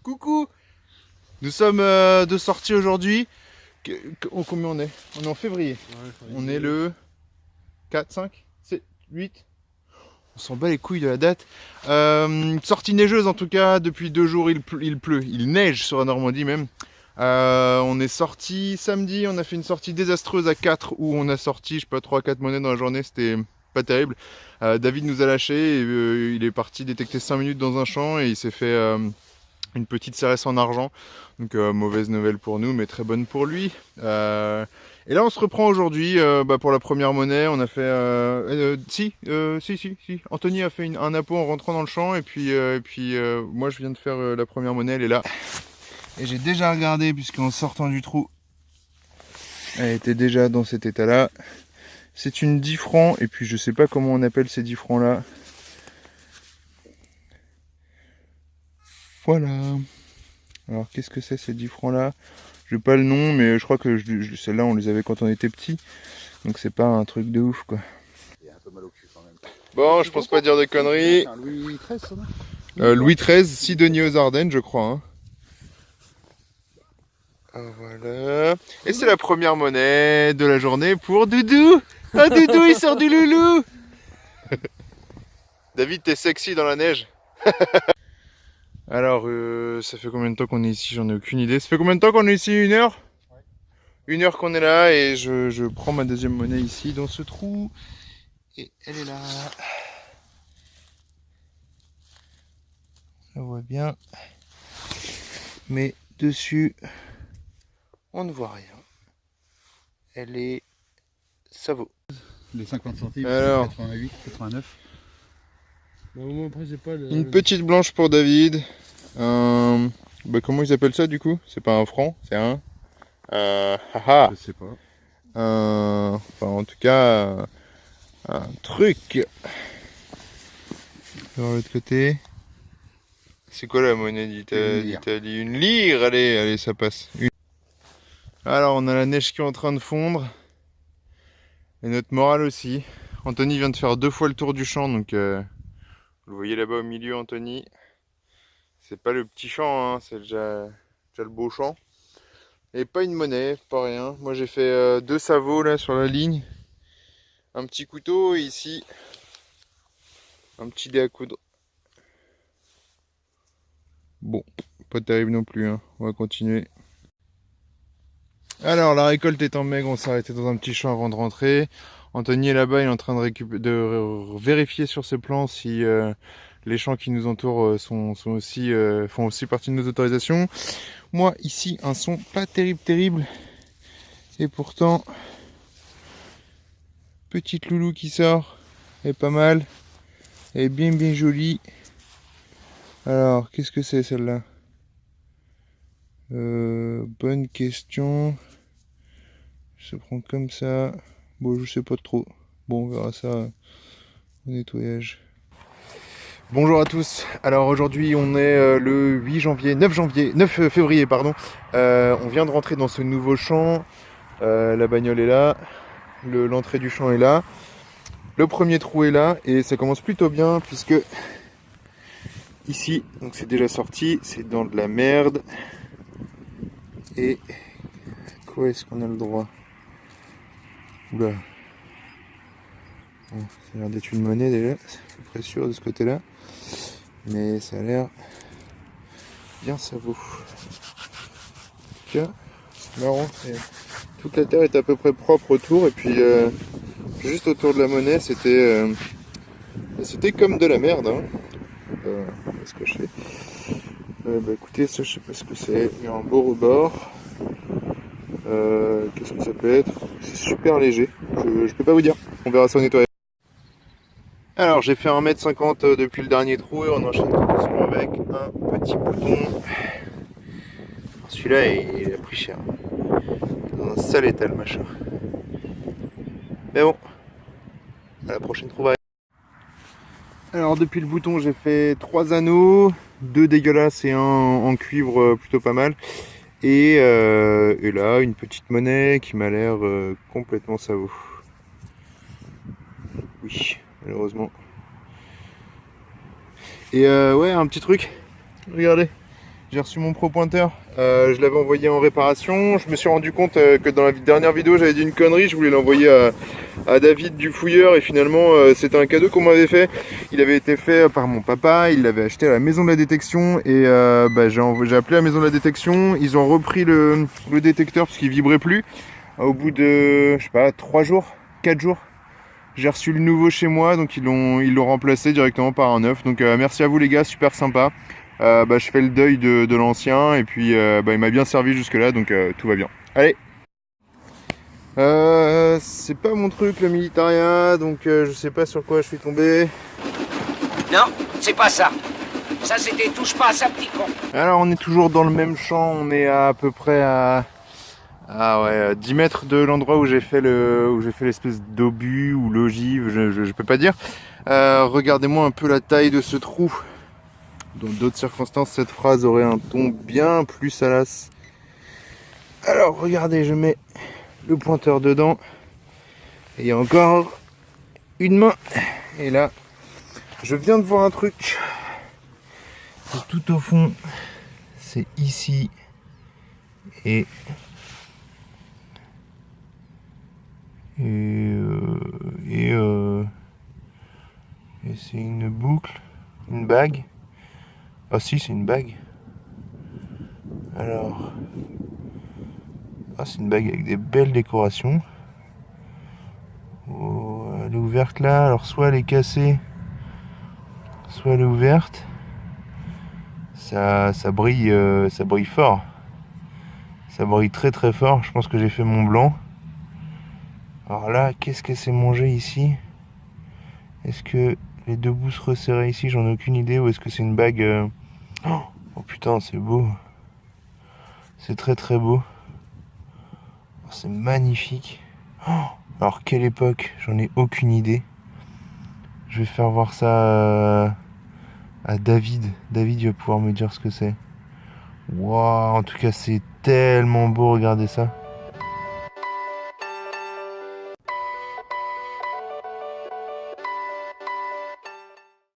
Coucou. Nous sommes de sortie aujourd'hui. Combien on est? On est en février. Ouais, on est le 4, 5, 7, 8. On s'en bat les couilles de la date. Sortie neigeuse en tout cas. Depuis 2 jours il pleut. Il neige sur la Normandie même. On est sorti samedi. On a fait une sortie désastreuse à 4 où on a sorti, je sais pas, 3-4 monnaies dans la journée. C'était pas terrible. David nous a lâchés. Et, il est parti détecter 5 minutes dans un champ et il s'est fait une petite CRS en argent. Donc mauvaise nouvelle pour nous mais très bonne pour lui. Et là on se reprend aujourd'hui pour la première monnaie. On a fait si. Anthony a fait un appôt en rentrant dans le champ et puis moi je viens de faire la première monnaie, elle est là. Et j'ai déjà regardé puisqu'en sortant du trou elle était déjà dans cet état là. C'est une 10 francs et puis je sais pas comment on appelle ces 10 francs là. Voilà. Alors qu'est-ce que c'est ces 10 francs là? Je n'ai pas le nom mais je crois que celles-là on les avait quand on était petit. Donc c'est pas un truc de ouf quoi. Il est un peu mal au cul quand même. Bon, je pense pas dire de conneries. Louis XIII, ça non? Louis XIII, Sidonie aux Ardennes, je crois. Hein. Ah, voilà. Et c'est la première monnaie de la journée pour Doudou. Ah, Doudou, il sort du loulou. David, t'es sexy dans la neige. Alors, ça fait combien de temps qu'on est ici? J'en ai aucune idée. Ça fait combien de temps qu'on est ici? 1 heure? Ouais. 1 heure qu'on est là et je prends ma deuxième monnaie ici dans ce trou. Et elle est là. On voit bien. Mais dessus, on ne voit rien. Elle est... ça vaut. Les 50 centimes, alors, 88, 89. Bon, après, j'ai pas le... Une petite blanche pour David. Comment ils appellent ça du coup? C'est pas un franc, c'est un... haha. Je sais pas. Enfin, en tout cas, un truc. De l'autre côté. C'est quoi la monnaie d'Italie? Une lyre. Allez, ça passe. Alors, on a la neige qui est en train de fondre. Et notre morale aussi. Anthony vient de faire 2 fois le tour du champ, donc vous le voyez là-bas au milieu, Anthony. C'est pas le petit champ, hein, c'est déjà le beau champ. Et pas une monnaie, pas rien. Moi j'ai fait 2 sabots là sur la ligne. Un petit couteau et ici un petit dé à coudre. Bon, pas terrible non plus, hein. On va continuer. Alors la récolte étant maigre, on s'est arrêté dans un petit champ avant de rentrer. Anthony est là-bas, il est en train de vérifier sur ses plans si les champs qui nous entourent font aussi partie de nos autorisations. Moi ici un son pas terrible et pourtant petite loulou qui sort, elle est pas mal, elle est bien jolie. Alors qu'est-ce que c'est celle-là? Bonne question. Se prend comme ça. Bon, je sais pas trop. Bon, on verra ça au nettoyage. Bonjour à tous. Alors aujourd'hui, on est le 9 février, pardon. On vient de rentrer dans ce nouveau champ. La bagnole est là. L'entrée du champ est là. Le premier trou est là et ça commence plutôt bien puisque ici, donc c'est déjà sorti, c'est dans de la merde. Et quoi est-ce qu'on a le droit? Oula. Bon, ça a l'air d'être une monnaie déjà, c'est à peu près sûr de ce côté-là. Mais ça a l'air bien savot. En tout cas, c'est marrant. Toute la terre est à peu près propre autour et puis juste autour de la monnaie, c'était comme de la merde. Hein. On va se cacher. Écoutez, ça je sais pas ce que c'est. Il y a un beau rebord. Qu'est-ce que ça peut être? C'est super léger. Je peux pas vous dire. On verra ça au nettoyage. Alors j'ai fait 1,50 m depuis le dernier trou et on enchaîne tout doucement avec un petit bouton. Celui-là il a pris cher. Dans un sale état le machin. Mais bon, à la prochaine trouvaille. Alors depuis le bouton j'ai fait 3 anneaux, 2 dégueulasses et un en cuivre plutôt pas mal. Et là une petite monnaie qui m'a l'air complètement savot. Oui, malheureusement. Et ouais, un petit truc. regardez. J'ai reçu mon Pro Pointeur, je l'avais envoyé en réparation. Je me suis rendu compte que dans la dernière vidéo j'avais dit une connerie, je voulais l'envoyer à David du fouilleur et finalement c'était un cadeau qu'on m'avait fait. Il avait été fait par mon papa, il l'avait acheté à la maison de la détection et j'ai appelé la maison de la détection. Ils ont repris le détecteur parce qu'il vibrait plus. Au bout de, je sais pas, 3 jours, 4 jours, j'ai reçu le nouveau chez moi, donc ils l'ont remplacé directement par un neuf. Donc merci à vous les gars, super sympa. Je fais le deuil de l'ancien et puis il m'a bien servi jusque là, donc tout va bien. Allez, c'est pas mon truc le militaria, donc je sais pas sur quoi je suis tombé. Non, c'est pas ça. Ça c'était touche pas à ça, petit con. Alors on est toujours dans le même champ, on est à peu près à 10 mètres de l'endroit où j'ai fait l'espèce d'obus ou l'ogive, je peux pas dire. Regardez-moi un peu la taille de ce trou. Dans d'autres circonstances, cette phrase aurait un ton bien plus salace. Alors, regardez, je mets le pointeur dedans. Et il y a encore une main. Et là, je viens de voir un truc. Et tout au fond, c'est ici. Et c'est une boucle, une bague. Ah si, c'est une bague. Alors, c'est une bague avec des belles décorations. Oh, elle est ouverte là. Alors soit elle est cassée, soit elle est ouverte. Ça brille fort. Ça brille très très fort. Je pense que j'ai fait mon blanc. Alors là, qu'est-ce que c'est mangé ici? Est-ce que les deux bouts se resserraient ici? J'en ai aucune idée. Ou est-ce que c'est une bague... Oh putain, c'est beau. C'est très très beau. C'est magnifique. Alors quelle époque? J'en ai aucune idée. Je vais faire voir ça à David. David, il va pouvoir me dire ce que c'est. Waouh, en tout cas c'est tellement beau, regardez ça.